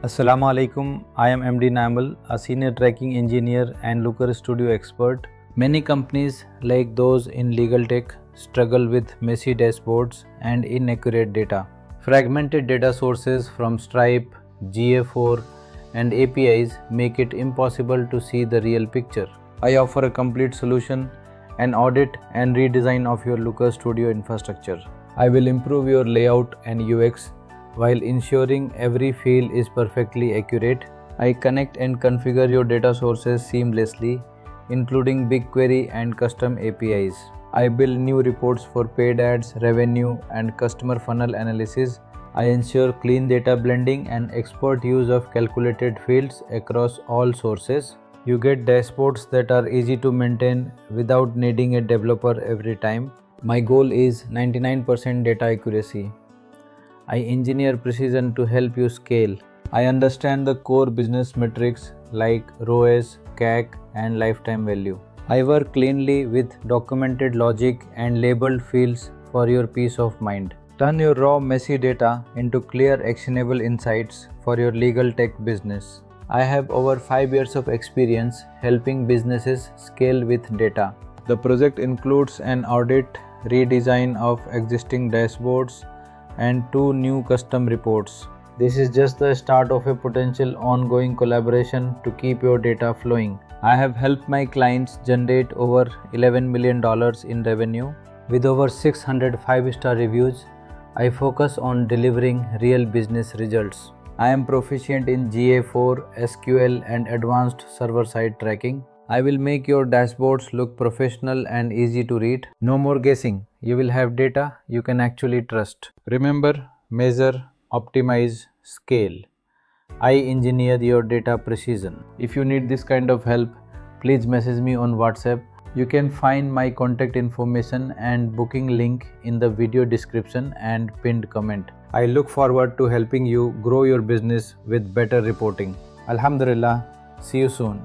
Assalamu alaikum. I am MD Namal, a senior tracking engineer and Looker Studio expert. Many companies, like those in legal tech, struggle with messy dashboards and inaccurate data. Fragmented data sources from Stripe, GA4, and APIs make it impossible to see the real picture. I offer a complete solution, an audit and redesign of your Looker Studio infrastructure. I will improve your layout and UX while ensuring every field is perfectly accurate. I connect and configure your data sources seamlessly, including BigQuery and custom APIs. I build new reports for paid ads, revenue, and customer funnel analysis. I ensure clean data blending and expert use of calculated fields across all sources. You get dashboards that are easy to maintain without needing a developer every time. My goal is 99% data accuracy. I engineer precision to help you scale. I understand the core business metrics like ROAS, CAC, and lifetime value. I work cleanly with documented logic and labeled fields for your peace of mind. Turn your raw, messy data into clear, actionable insights for your legal tech business. I have over 5 years of experience helping businesses scale with data. The project includes an audit, redesign of existing dashboards, and 2 new custom reports. This is just the start of a potential ongoing collaboration to keep your data flowing. I have helped my clients generate over $11 million in revenue. With over 600 5-star reviews, I focus on delivering real business results. I am proficient in GA4, SQL, and advanced server-side tracking. I will make your dashboards look professional and easy to read. No more guessing. You will have data you can actually trust. Remember, measure, optimize, scale. I engineer your data precision. If you need this kind of help, please message me on WhatsApp. You can find my contact information and booking link in the video description and pinned comment. I look forward to helping you grow your business with better reporting. Alhamdulillah. See you soon.